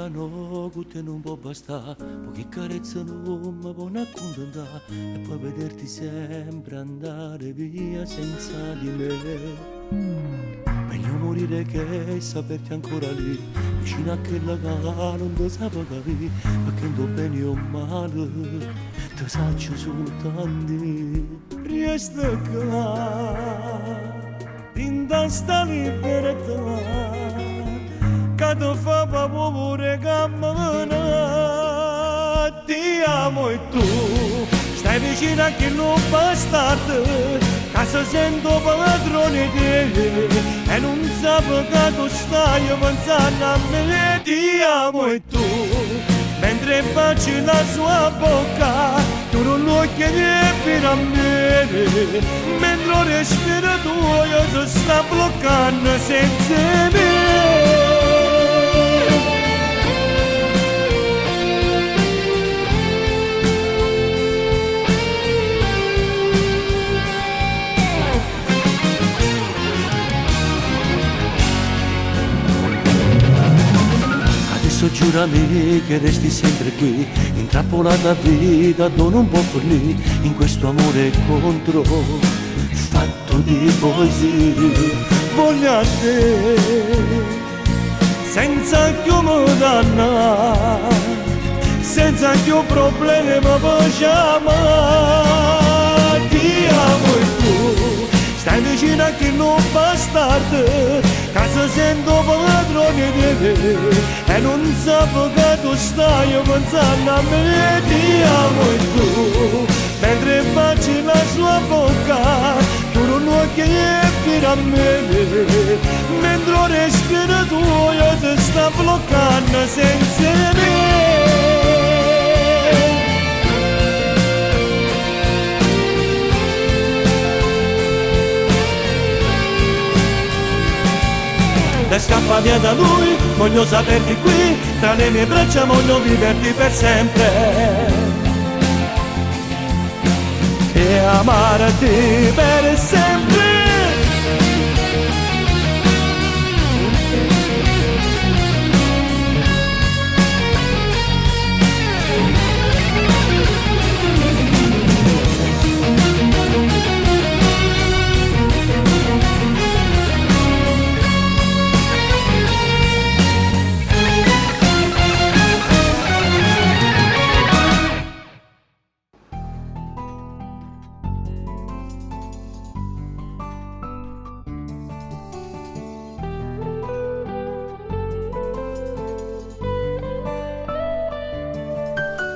no, con te non può bastare, poche carezze non mi può accontentare e poi vederti sempre andare via senza di me. Meglio morire che saperti ancora lì, vicino a quella che non ti sape capire, perché non bene o male, ti saccio soltanto. Resta qua, in testa libertà, che ti fa paura cammina. Ti amo e tu stai vicino a chi non bastardo, che si sento padrone di te e non sape che tu stai pensando a me. Ti amo e tu mentre baci la sua bocca, tu non lo chiedi fino a me, mentre il respiro tuo si sta bloccando senza me. Adesso giurami che resti sempre qui, intrappolata a vita dove non può fornire, in questo amore contro fatto di poesie. Voglio a te senza più danna, senza più problemi per chiamare. Ti amo e tu stai vicino a chi non bastardo, che si sento padrone di te e non sape che tu stai pensando a me. Ti amo e tu mentre baci la sua bocca, tu non lo chiedi fino a me, mentre il respiro tuo si sta bloccando senza me. E scappa via da lui, voglio saperti qui, tra le mie braccia voglio viverti per sempre e amarti per sempre.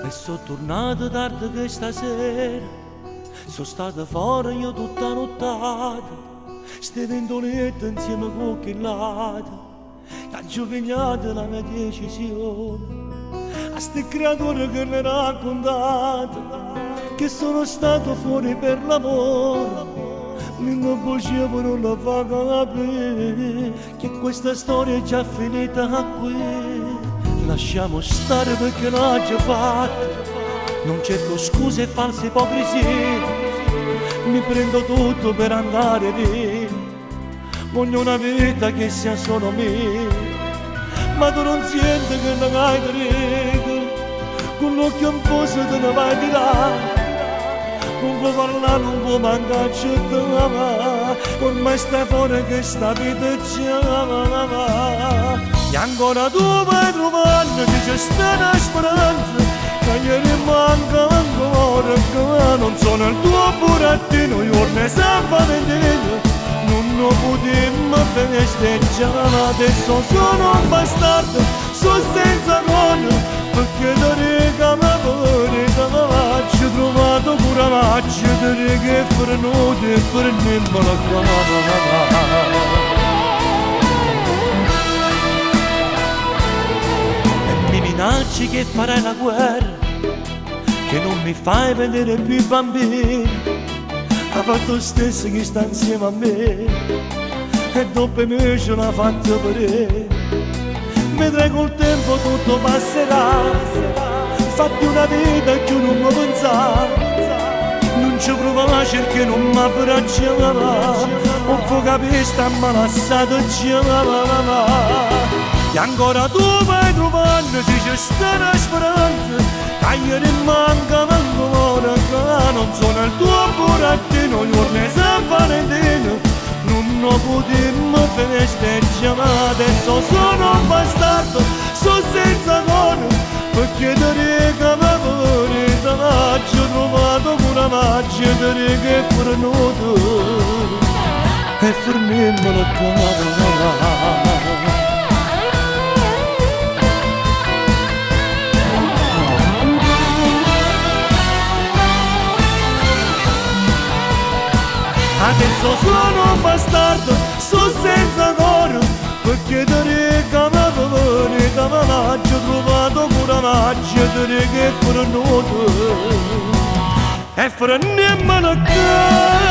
E sono tornato tardi che stasera, sono stato fuori io tutta nottata, ste ventolette insieme con chi lato, che ha giochinato la mia decisione, a ste creature che mi raccontate, che sono stato fuori per lavoro, mia voce non la fa capire, che questa storia è già finita qui. Lasciamo stare perché l'ha già fatto, non cerco scuse e false ipocrisie, mi prendo tutto per andare via, voglio una vita che sia solo mia, ma tu non senti che non hai diritto, con l'occhio in fosse te ne vai di là, non può parlare, non può mancarci te, ormai stai fuori che sta vita già. E ancora tu vai trovando che c'è sta una speranza, che gli rimanga ancora, che non sono il tuo burattino, io ne salva vendere, non lo potremmo festeggiare, adesso sono un bastardo, sono senza nonna, perché da rega mi vorrei, ci ho trovato coraggio, da rega e frenuti e fermiamola qua. Minacci che farai la guerra, che non mi fai vedere più i bambini, ha fatto stesso che sta insieme a me, e dopo me ce l'ha fatto per te. Vedrai col tempo tutto passerà, fatti una vita che non può pensare, non ci provaci perché non mi abbracciava, un po' capire sta ammalassato già. E ancora tu vai trovando se c'è sta una speranza, che ieri manca manco ora che non sono il tuo burattino, giorno di San Valentino, non potremmo festeggiare, ma adesso sono un bastardo, sono senza cuore, perché ti rega ma pure da maggio, trovato pure maggio, ti rega è fornuto, e fermiamo la tua. Adesso sono un bastardo, sono senza cuore, perché ti rega ma pure da maggio, trovato pure maggio, ti rega è fornuto, e fermiamo la tua.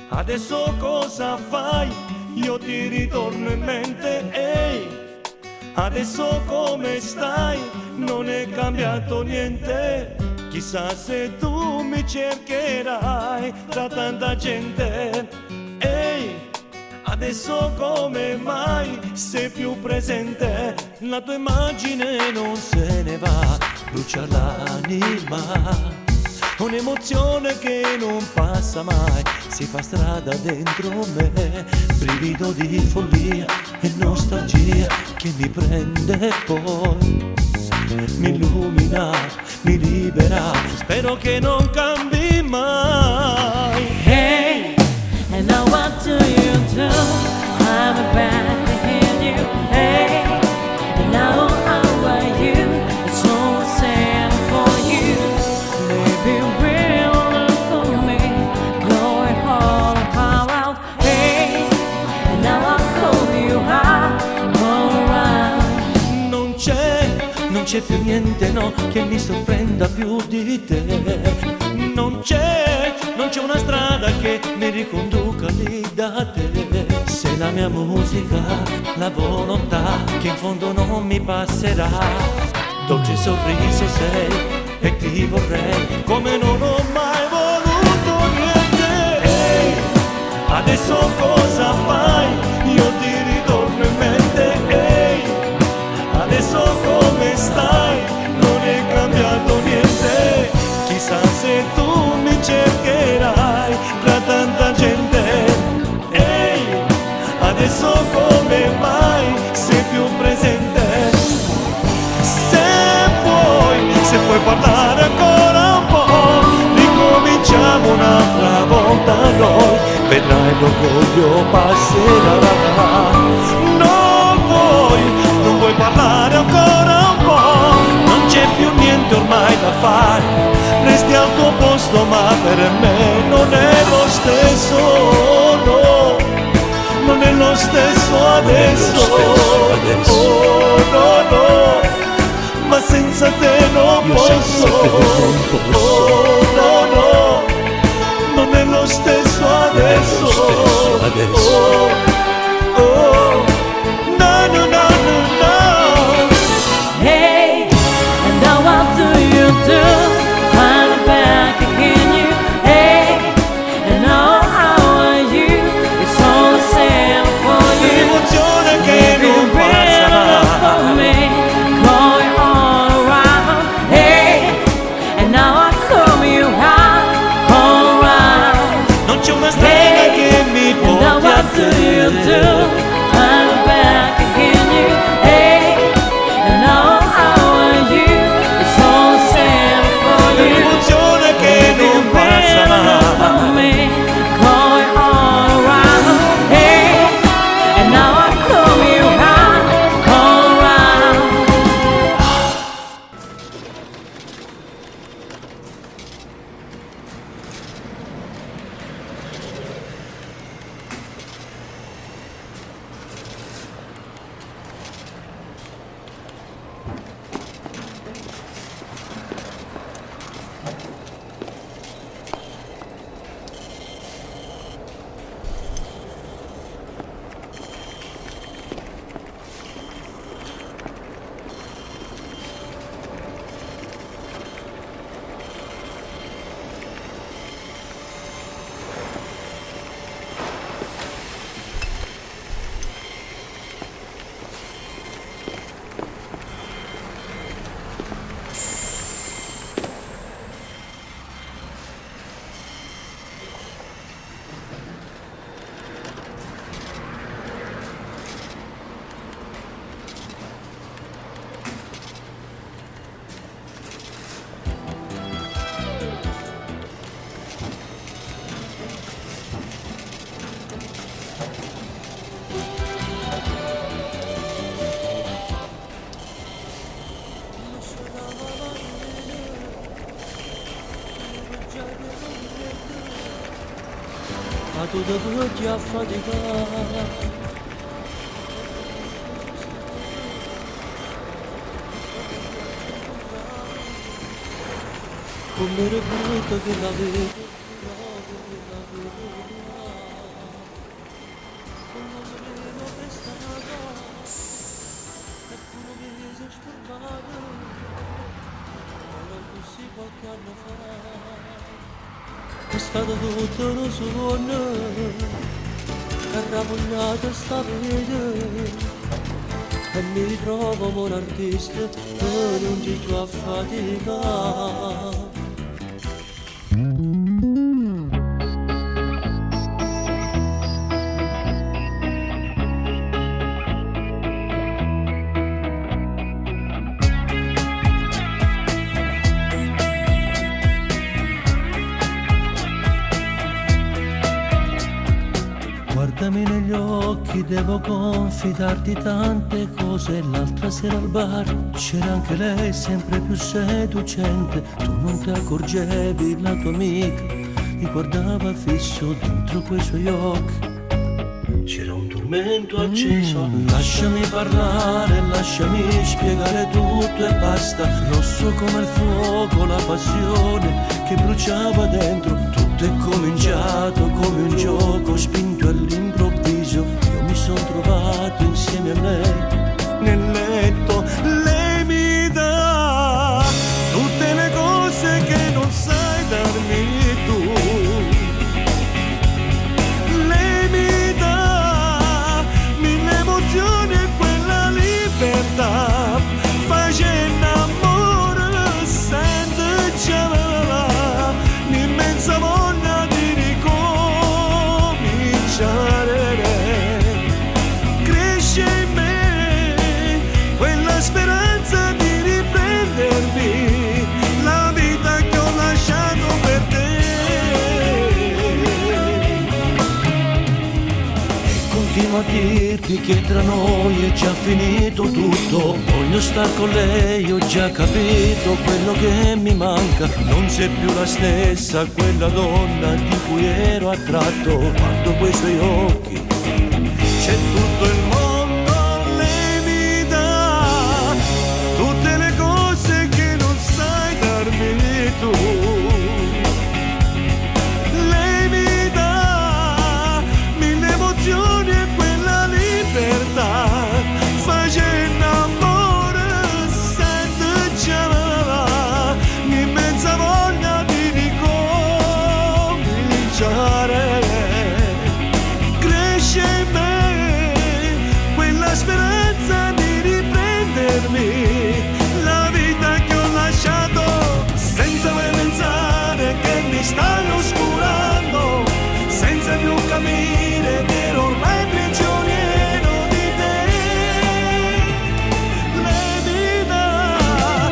Adesso cosa fai? Io ti ritorno in mente, ehi, adesso come stai? Non è cambiato niente, chissà se tu mi cercherai tra tanta gente, ehi, adesso come mai sei più presente? La tua immagine non se ne va, brucia l'anima. Un'emozione che non passa mai, si fa strada dentro me, brivido di follia e nostalgia che mi prende poi, mi illumina, mi libera, spero che non cambi mai. Hey, and now what do you do? I'm back in you. Hey, and now how are you? It's so sad for you. Maybe we'll look for me, going all out. Hey, and now I'll call you out, around. Non c'è più niente, no, che mi sorprenda più di te. Non c'è una strada che mi riconduca lì da te. Sei la mia musica, la volontà che in fondo non mi passerà. Dolce sorriso sei e ti vorrei come non ho mai voluto niente. Ehi, adesso cosa fai? Io ti ritorno in mente. Ehi, adesso come stai? Non è cambiato niente, chissà se tu mi cercherai tra tanta gente. Ehi, adesso come mai sei più presente? Se puoi parlare ancora un po', ricominciamo un'altra volta noi, vedrai l'orgoglio passerà. Non vuoi parlare ancora un po', non c'è più niente ormai da fare, resti al tuo posto ma per me non è lo stesso, no, non è lo stesso adesso, oh no no, ma senza te non posso, oh no no, non è lo stesso adesso, oh, oh, no no no no no. Hey, and now what do you do? I'm back again, you. Hey, and now how are you? It's all the same for you. L'emozione che non passa mai. For me, going all around. Hey, a tu te puoi affaticare. Come era brutta che la vedo, come se vedo questa notte, eppure mi sei sporcato, era così qualche anno fa. È stato tutto un sogno, carrapogliato sta vita, e mi ritrovo un artista che non ci fa fatica. Guardami negli occhi, devo confidarti tante cose. L'altra sera al bar c'era anche lei, sempre più seducente. Tu non ti accorgevi, la tua amica ti guardava fisso dentro quei suoi occhi. C'era un tormento acceso. Lasciami parlare, lasciami spiegare tutto e basta. Rosso come il fuoco, la passione che bruciava dentro. Tutto è cominciato come un gioco spinto all'improvviso. Io mi sono trovato insieme a lei nel letto. Lei mi dà tutte le cose che non sai darmi tu. Lei mi dà mille emozioni e quella libertà. Facendo amore senza già l'immensa voglia di ricominciare. Cresce in me quella speranza di riprendermi la vita che ho lasciato per te. E continuo a dirti che tra noi è già finito tutto. Voglio star con lei, ho già capito quello che mi manca. Non sei più la stessa, quella donna di cui ero attratto. Guardo quei suoi occhi, c'è tutto il mondo. Lei mi dà tutte le cose che non sai darmi tu. Lei mi dà mille emozioni e quella libertà. Facendo amore senza già l'immensa voglia di ricominciare. Cresce in me quella speranza di riprendermi la vita che ho lasciato, senza mai pensare che mi stai oscurando, senza più capire che ero ormai prigioniero di te. Lei mi dà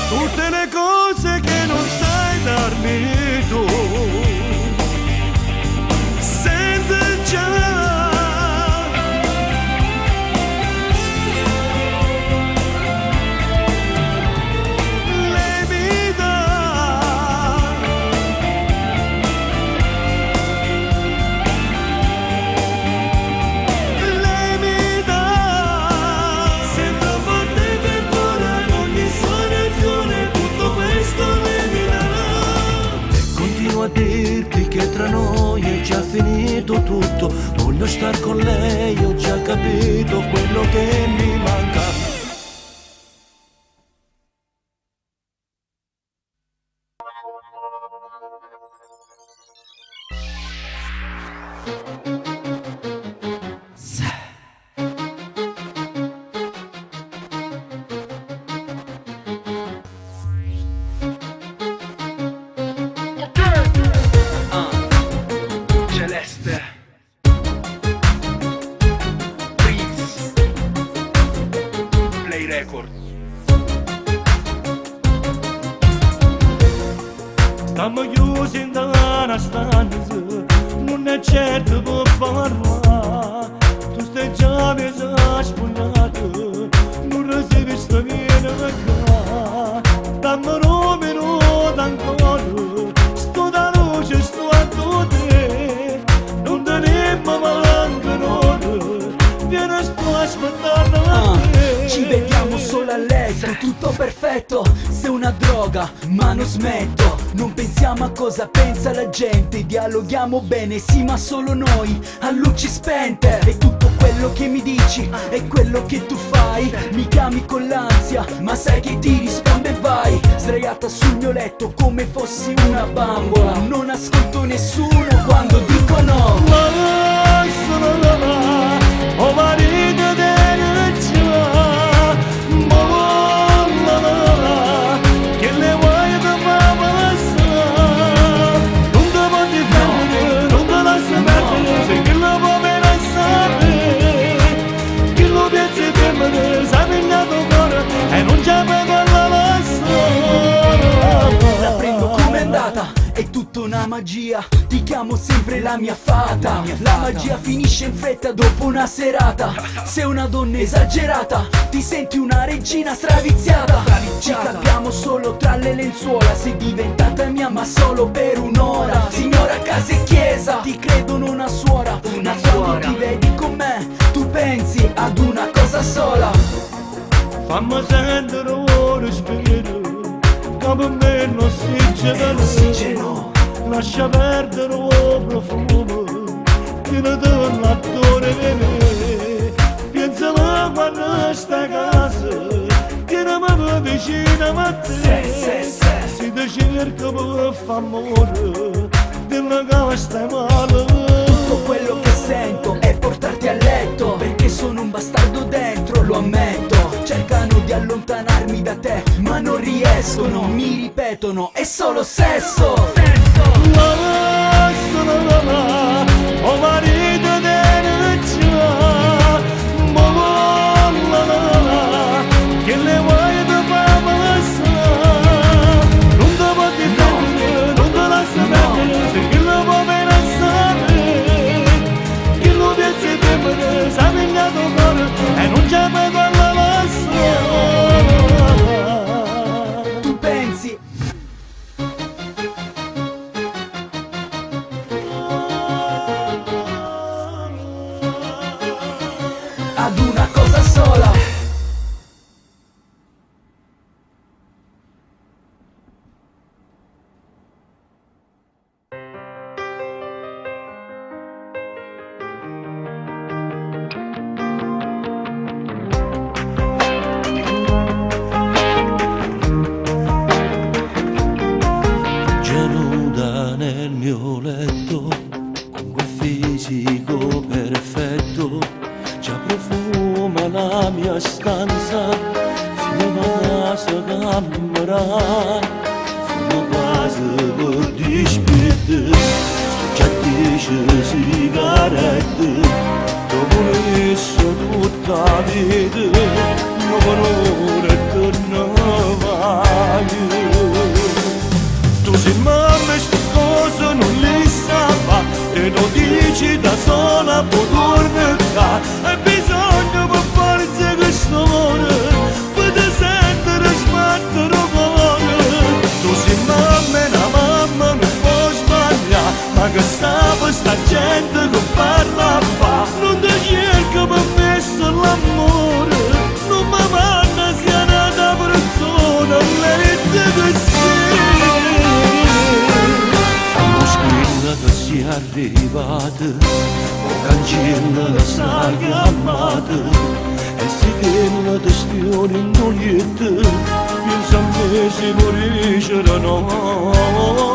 tutte le cose che non sai darmi tu. Sente già lei mi dà. Lei mi dà. Sento forte perdonare ogni sua reazione, tutto questo lei mi darà. E continuo a dirti che tra noi è già finito tutto. Voglio star con lei, ho già capito quello che mi manca. Celeste Prince Play Record. Stiamo chiusi in una stanza, non è certo per parlare. Tu stai già mi sei spogliato, non resti visto viene da qua. Dammi un minuto ancora, sto da luce, sto a te. sei una droga, ma non smetto. Non pensiamo a cosa pensa la gente, dialoghiamo bene, sì ma solo noi, a luci spente. E tutto quello che mi dici è quello che tu fai. Mi chiami con l'ansia, ma sai che ti risponde e vai. Sdraiata sul mio letto come fossi una bambola. Non ascolto nessuno quando dico no. O marito della città, che le vuoi da passare. Non te può difendere, non te lascia perdere, se che la povera sapere, che lo piace femmine, sa pigliato cuore e non c'è per la lasciare. La prendo come è andata, è tutta una magia. Ti chiamo sempre la mia fata. La magia finisce in fretta dopo una serata. Sei una donna esagerata, ti senti una regina straviziata. Ci capiamo solo tra le lenzuola. Sei diventata mia ma solo per un'ora. Signora casa e chiesa, ti credono una suora. Ma quando ti vedi con me, tu pensi ad una cosa sola. Fammi sentere ora spirito, che per me non ossigeno. Lascia perdere il profumo, che ne dà l'attore viene. Pensala quando sta a casa, che non mi vicina a te. Si ti cerca per fare amore, dilla che stai male. Tutto quello che sento è portarti a letto, perché sono un bastardo dentro, lo ammetto. Cercano di allontanarmi da te, ma non riescono. Mi ripetono, è solo sesso. O marito della città, che le vuoi da passare. Non te può difendere, non te lascia perdere, se che la povera sapere, che lo piace femmine, sa pigliato cuore e non c'è per la lasciare. Tu pensi ad una cosa sola. Già nel mio letto, con quel fisico perfetto, già profuma la mia stanza, fino a casa camera, fino quasi per dispetto, sto già 10 sigarette, dopo messo tutta la vita, ma per ora che ne vai. Tu sei mamma e sto cosa non le sa, e lo dici da sola, può tornare. Hai bisogno per forza questo amore, per te sentire sbattere il cuore. Tu sei mamma e la mamma non può sbagliare, ma che sa per sta gente che parla fa. Non ti cerca per me solo l'amore, non mi manna sia nata persona, lei così. Che sia arrivata, o cancella che sta chiamata, e si tiene testione in non niente, pensa a me si morisce no.